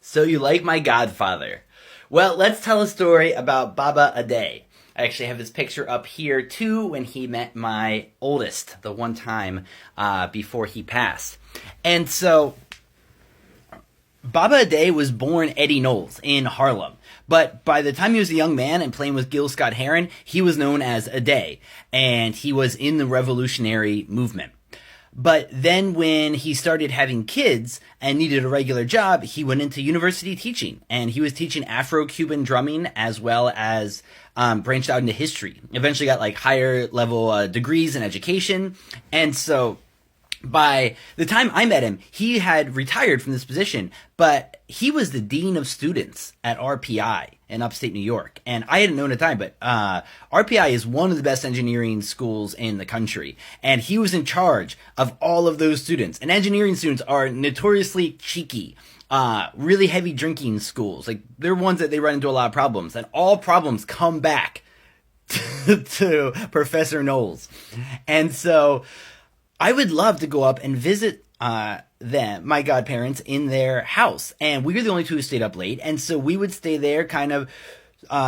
So you like my godfather. Well, let's tell a story about Baba Adè. I actually have his picture up here too when he met my oldest, the one time before he passed. And so Baba Adè was born Eddie Knowles in Harlem. But by the time he was a young man and playing with Gil Scott-Heron, he was known as Adè, and he was in the revolutionary movement. But then when he started having kids and needed a regular job, he went into university teaching. And he was teaching Afro-Cuban drumming as well as branched out into history. Eventually got like higher level degrees in education. And so by the time I met him, he had retired from this position, but he was the dean of students at RPI in upstate New York. And I hadn't known at the time, but RPI is one of the best engineering schools in the country. And he was in charge of all of those students. And engineering students are notoriously cheeky, really heavy drinking schools. Like, they're ones that they run into a lot of problems. And all problems come back to Professor Knowles. And so I would love to go up and visit them, my godparents, in their house. And we were the only two who stayed up late. And so we would stay there kind of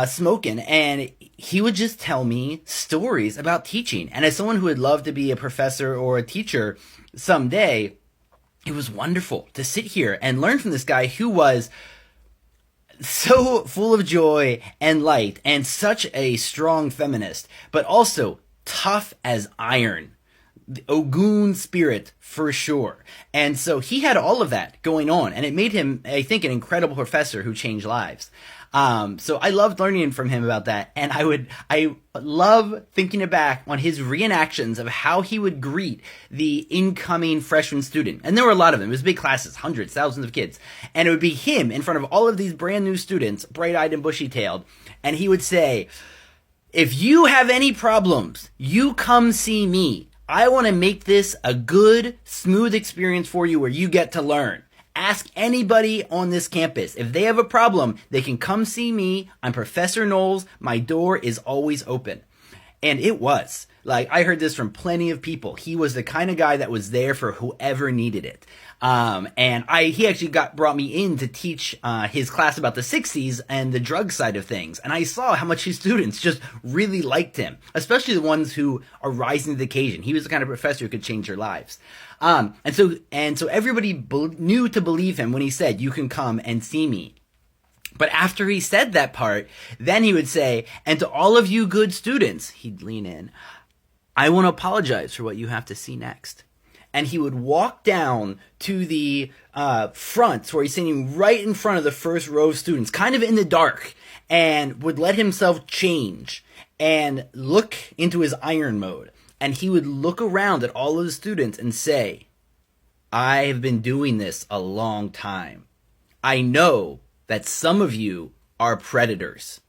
smoking. And he would just tell me stories about teaching. And as someone who would love to be a professor or a teacher someday, it was wonderful to sit here and learn from this guy who was so full of joy and light and such a strong feminist, but also tough as iron. The Ogun spirit for sure. And so he had all of that going on, and it made him, I think, an incredible professor who changed lives. So I loved learning from him about that, and I love thinking back on his reenactions of how he would greet the incoming freshman student. And there were a lot of them. It was big classes, hundreds, thousands of kids. And it would be him in front of all of these brand new students, bright-eyed and bushy-tailed, and he would say, "If you have any problems, you come see me. I want to make this a good, smooth experience for you where you get to learn. Ask anybody on this campus. If they have a problem, they can come see me. I'm Professor Knowles. My door is always open." And it was. Like, I heard this from plenty of people. He was the kind of guy that was there for whoever needed it. He actually brought me in to teach his class about the 60s and the drug side of things. And I saw how much his students just really liked him, especially the ones who are rising to the occasion. He was the kind of professor who could change their lives. And so everybody knew to believe him when he said, "You can come and see me." But after he said that part, then he would say, "And to all of you good students," he'd lean in, "I want to apologize for what you have to see next." And he would walk down to the front, where he's sitting right in front of the first row of students, kind of in the dark, and would let himself change and look into his iron mode. And he would look around at all of the students and say, "I have been doing this a long time. I know that some of you are predators.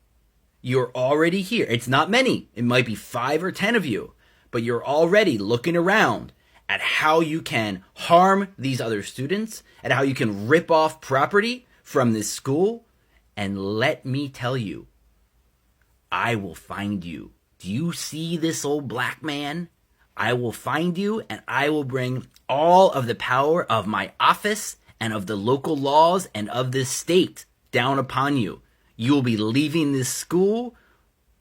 You're already here. It's not many. It might be 5 or 10 of you, but you're already looking around at how you can harm these other students, at how you can rip off property from this school. And let me tell you, I will find you. Do you see this old black man? I will find you, and I will bring all of the power of my office and of the local laws and of this state down upon you. You will be leaving this school.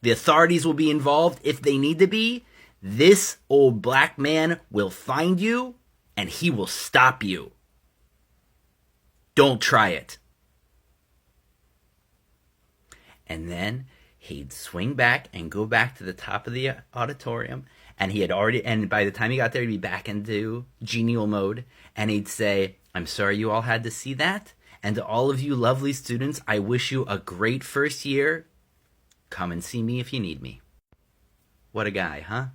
The authorities will be involved if they need to be. This old black man will find you, and he will stop you. Don't try it." And then he'd swing back and go back to the top of the auditorium, and by the time he got there, he'd be back into genial mode, and he'd say, "I'm sorry you all had to see that, and to all of you lovely students, I wish you a great first year. Come and see me if you need me." What a guy, huh?